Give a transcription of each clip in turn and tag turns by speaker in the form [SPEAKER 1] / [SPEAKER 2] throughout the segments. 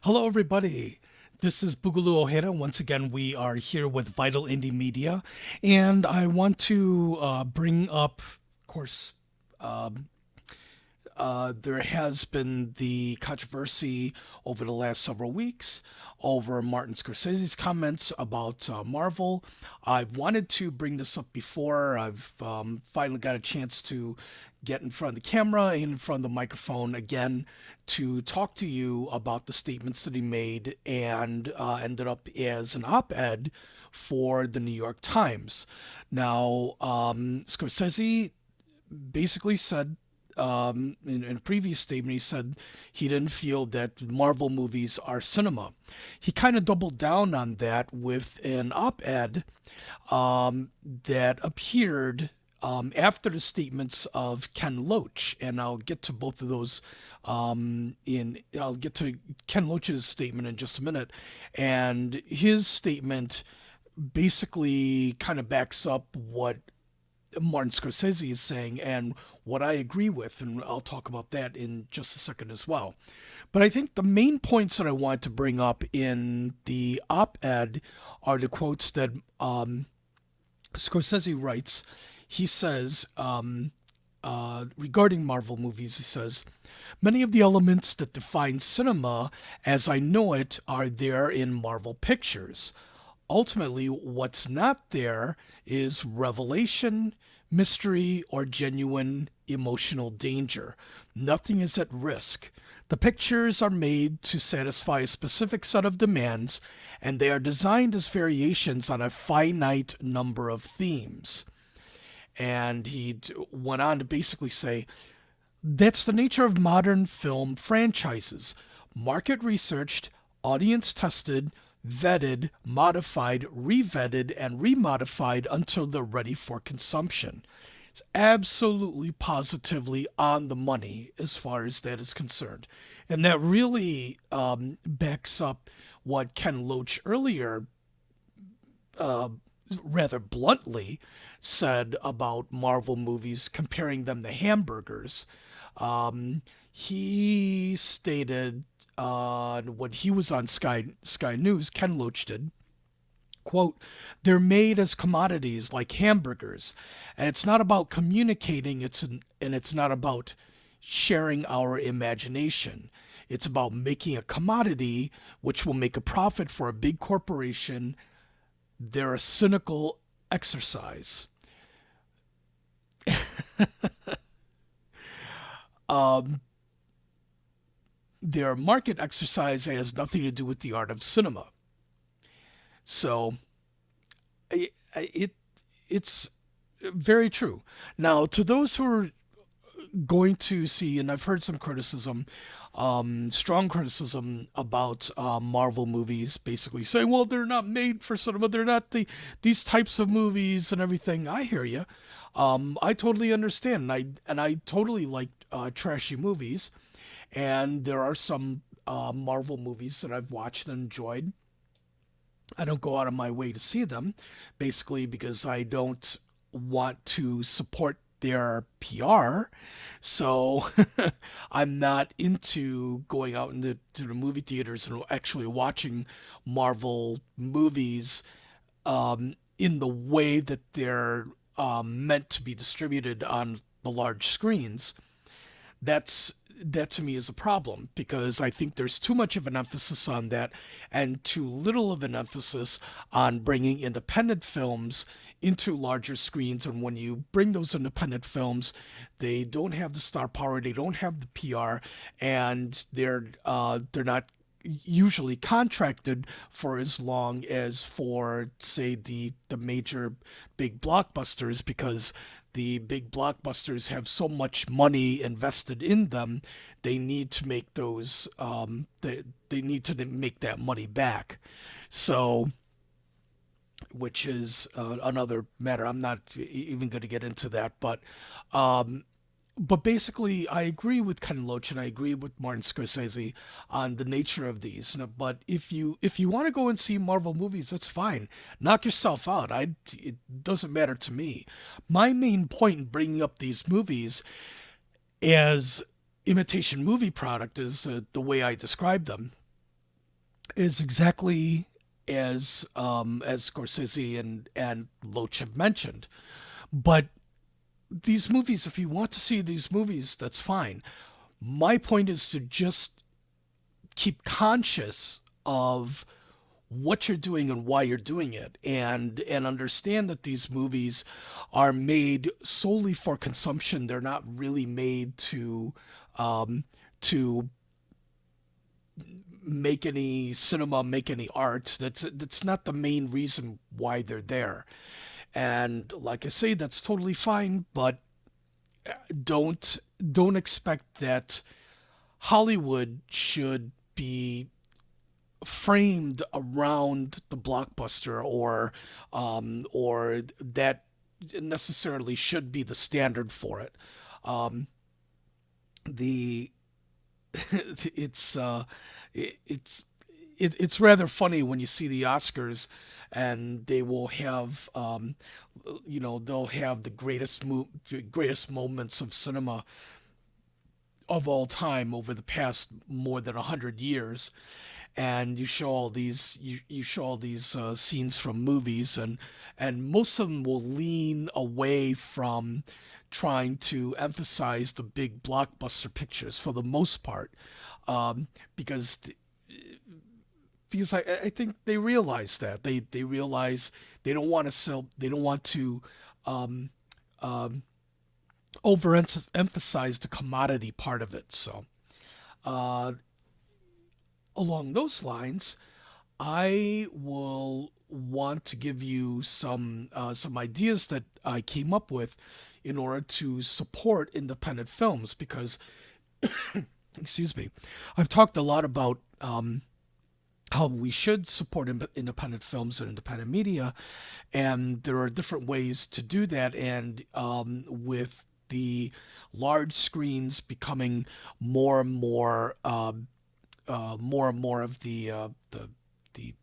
[SPEAKER 1] Hello, everybody. This is Boogalew Ojeda. Once again, we are here with Vital Indie Media, and I want to bring up, of course, there has been the controversy over the last several weeks over Martin Scorsese's comments about Marvel. I've wanted to bring this up before. I've finally got a chance to get in front of the camera and in front of the microphone again to talk to you about the statements that he made and ended up as an op ed for the New York Times. Now, Scorsese basically said in a previous statement, he said he didn't feel that Marvel movies are cinema. He kind of doubled down on that with an op ed that appeared after the statements of Ken Loach, and I'll get to both of those. I'll get to Ken Loach's statement in just a minute, and his statement basically kind of backs up what Martin Scorsese is saying and what I agree with, and I'll talk about that in just a second as well. But I think the main points that I want to bring up in the op ed are the quotes that Scorsese writes. He says, regarding Marvel movies, he says, many of the elements that define cinema as I know it are there in Marvel pictures. Ultimately, what's not there is revelation, mystery, or genuine emotional danger. Nothing is at risk. The pictures are made to satisfy a specific set of demands, and they are designed as variations on a finite number of themes. And went on to basically say, that's the nature of modern film franchises. Market researched, audience tested, vetted, modified, revetted, and remodified until they're ready for consumption. It's absolutely positively on the money as far as that is concerned. And that really backs up what Ken Loach earlier rather bluntly said about Marvel movies, comparing them to hamburgers. He stated when he was on Sky News, Ken Loach did, quote, they're made as commodities like hamburgers, and it's not about communicating, and it's not about sharing our imagination. It's about making a commodity which will make a profit for a big corporation. They're a cynical exercise. Their market exercise has nothing to do with the art of cinema. So it it's very true. Now, to those who are going to see, and I've heard some criticism, strong criticism about Marvel movies, basically saying, "Well, they're not made for cinema. They're not these types of movies and everything." I hear you. I totally understand, and I totally like trashy movies, and there are some Marvel movies that I've watched and enjoyed. I don't go out of my way to see them, basically because I don't want to support their PR. So I'm not into going out into to the movie theaters and actually watching Marvel movies in the way that they're meant to be distributed on the large screens. That to me is a problem because I think there's too much of an emphasis on that and too little of an emphasis on bringing independent films into larger screens. And when you bring those independent films, they don't have the star power, they don't have the PR, and they're not usually contracted for as long as for, say, the major big blockbusters, because the big blockbusters have so much money invested in them. They need to make those they need to make that money back. So, which is another matter. I'm not even going to get into that, um, but basically, I agree with Ken Loach and I agree with Martin Scorsese on the nature of these. But if you want to go and see Marvel movies, that's fine. Knock yourself out. It doesn't matter to me. My main point in bringing up these movies as imitation movie product is the way I describe them. is exactly as Scorsese and Loach have mentioned. But these movies, if you want to see these movies, that's fine. My point is to just keep conscious of what you're doing and why you're doing it, and understand that these movies are made solely for consumption. They're not really made to make any cinema, make any art. That's not the main reason why they're there. And like I say, that's totally fine, but don't don't expect that Hollywood should be framed around the blockbuster, or that necessarily should be the standard for it. Um, the it's it's it's rather funny when you see the Oscars, and they will have they'll have the greatest moments of cinema of all time over the past more than 100 years, and you show all these scenes from movies, and most of them will lean away from trying to emphasize the big blockbuster pictures for the most part, um, because I think they realize that they realize they don't want to um, um, overemphasize the commodity part of it. So uh, along those lines, I will want to give you some ideas that I came up with in order to support independent films, because excuse me, I've talked a lot about how we should support independent films and independent media, and there are different ways to do that. And with the large screens becoming more and more more and more of the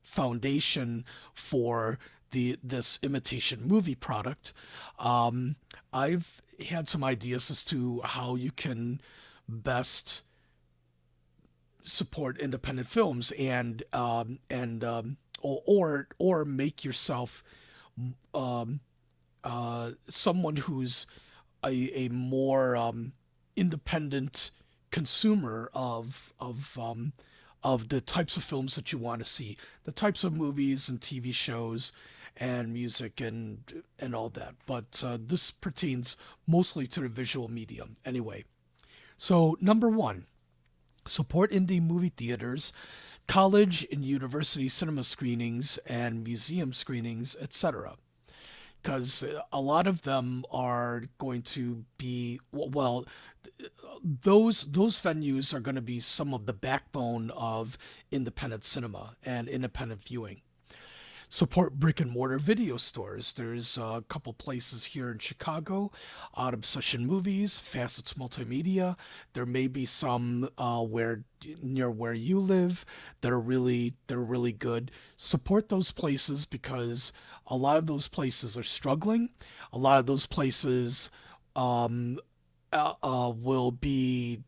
[SPEAKER 1] foundation for this imitation movie product, I've had some ideas as to how you can best support independent films, or make yourself um, someone who's a more independent consumer of the types of films that you want to see, the types of movies and TV shows and music and all that. But this pertains mostly to the visual medium anyway. So number one, support indie movie theaters, college and university cinema screenings, and museum screenings, etc. Because a lot of them are going to be, well, those venues are going to be some of the backbone of independent cinema and independent viewing. Support brick and mortar video stores. There's a couple places here in Chicago, Out Obsession Movies, Facets Multimedia. There may be some where near where you live that are really good. Support those places, because a lot of those places are struggling. A lot of those places um, will be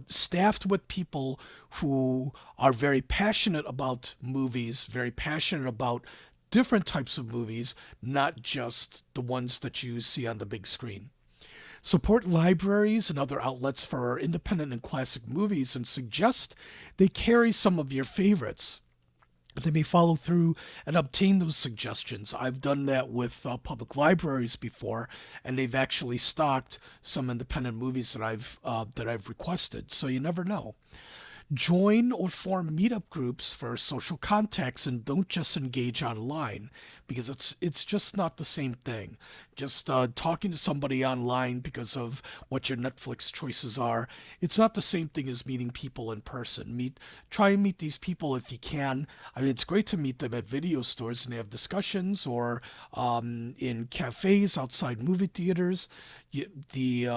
[SPEAKER 1] staffed with people who are very passionate about movies, very passionate about different types of movies, not just the ones that you see on the big screen. Support libraries and other outlets for independent and classic movies, and suggest they carry some of your favorites. They may follow through and obtain those suggestions. I've done that with public libraries before, and they've actually stocked some independent movies that I've requested. So you never know. Join or form meetup groups for social contacts, and don't just engage online, because it's just not the same thing. Just talking to somebody online because of what your Netflix choices are, it's not the same thing as meeting people in person. Try and meet these people if you can. I mean, it's great to meet them at video stores and have discussions, or in cafes outside movie theaters. The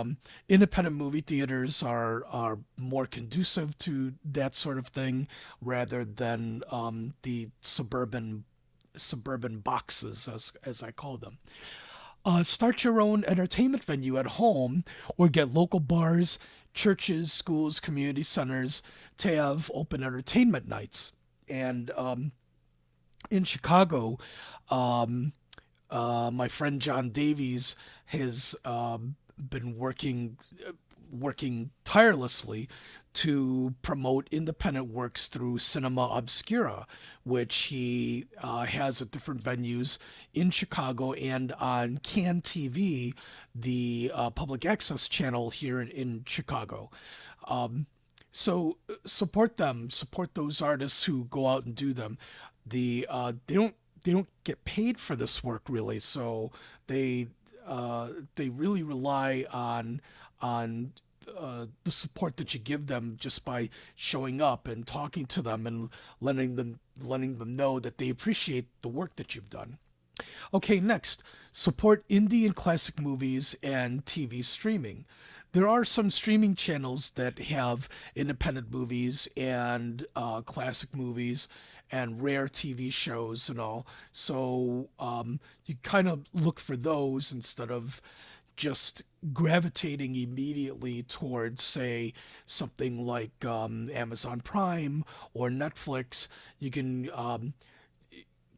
[SPEAKER 1] independent movie theaters are more conducive to that sort of thing, rather than the suburban boxes, as I call them. Start your own entertainment venue at home, or get local bars, churches, schools, community centers to have open entertainment nights. And in Chicago, um, my friend John Davies has been working tirelessly to promote independent works through Cinema Obscura, which he has at different venues in Chicago and on Can TV, the public access channel here in Chicago. So support them, support those artists who go out and do them. They don't get paid for this work really, so they they really rely on the support that you give them just by showing up and talking to them and letting them know that they appreciate the work that you've done. Okay, next, support indie and classic movies and TV streaming. There are some streaming channels that have independent movies and classic movies and rare TV shows and all. So you kind of look for those instead of just gravitating immediately towards, say, something like Amazon Prime or Netflix. You can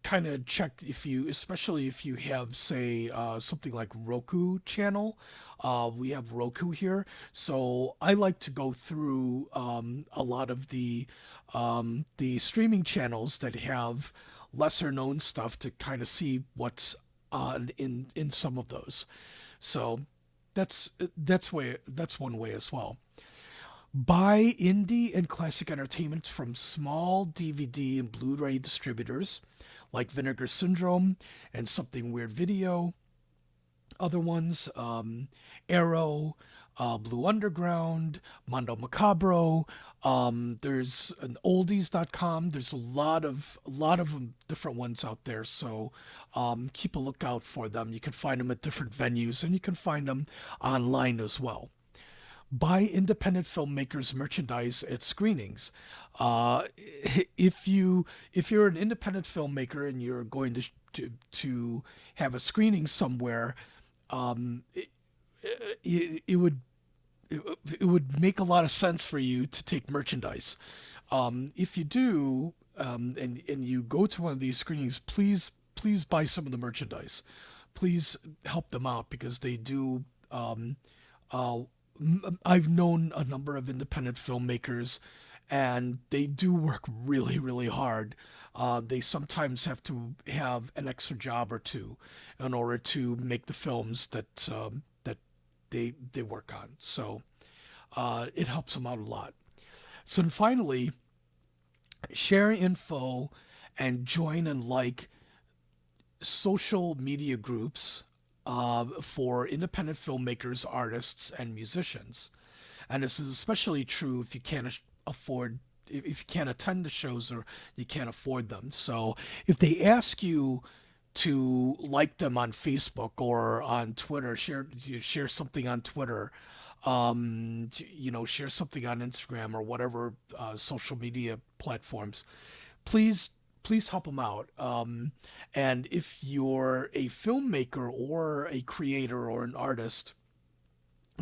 [SPEAKER 1] kind of check if you, especially if you have, say, something like Roku channel. We have Roku here, so I like to go through a lot of the streaming channels that have lesser known stuff to kind of see what's on in some of those. So that's one way as well. Buy indie and classic entertainment from small DVD and Blu-ray distributors like Vinegar Syndrome and Something Weird Video. Other ones, Arrow, Blue Underground, Mondo Macabro. There's an oldies.com. There's a lot of different ones out there. So keep a lookout for them. You can find them at different venues, and you can find them online as well. Buy independent filmmakers merchandise at screenings. Uh, if you're an independent filmmaker and you're going to have a screening somewhere, um, it would it would make a lot of sense for you to take merchandise. If you do, and you go to one of these screenings, please buy some of the merchandise. Please help them out because they do. Uh, I've known a number of independent filmmakers, and they do work really, really hard. They sometimes have to have an extra job or two in order to make the films that they work on. So it helps them out a lot. So and finally, share info and join and like social media groups for independent filmmakers, artists, and musicians. And this is especially true if you can't afford, if you can't attend the shows or you can't afford them. So if they ask you to like them on Facebook or on Twitter, share something on Twitter, share something on Instagram or whatever social media platforms, please please help them out. And if you're a filmmaker or a creator or an artist,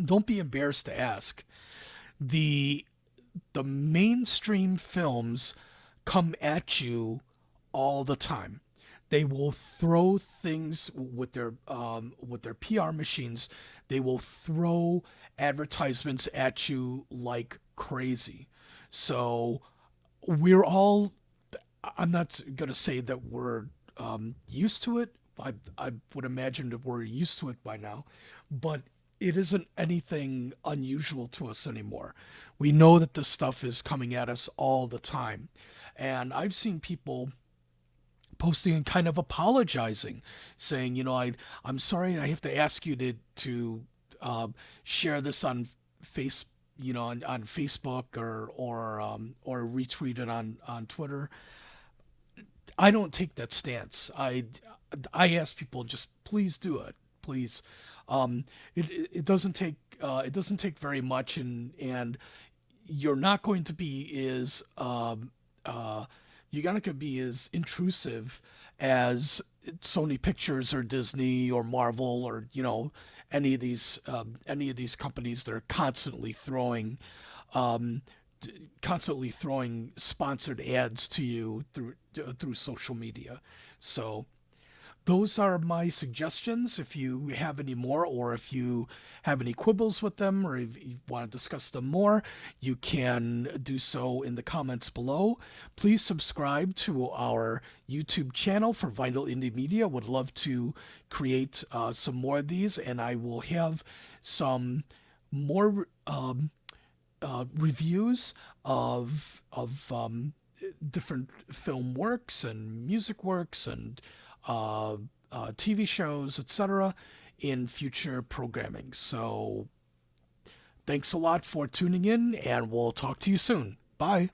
[SPEAKER 1] don't be embarrassed to ask. The the mainstream films come at you all the time. They will throw things with their PR machines. They will throw advertisements at you like crazy. So we're all. I'm not gonna say that we're used to it. I would imagine that we're used to it by now, but it isn't anything unusual to us anymore. We know that this stuff is coming at us all the time. And I've seen people posting and kind of apologizing, saying, I'm sorry, I have to ask you to share this on face, on Facebook or retweet it on Twitter. I don't take that stance. I ask people just please do it, please. It doesn't take very much, and you're not going to be as you're not going to be as intrusive as Sony Pictures or Disney or Marvel or any of these companies that are constantly throwing constantly throwing sponsored ads to you through social media. So those are my suggestions. If you have any more, or if you have any quibbles with them, or if you want to discuss them more, you can do so in the comments below. Please subscribe to our YouTube channel for Vinyl Indie Media. Would love to create some more of these, and I will have some more reviews of different film works and music works and TV shows, etc., in future programming. So, thanks a lot for tuning in, and we'll talk to you soon. Bye.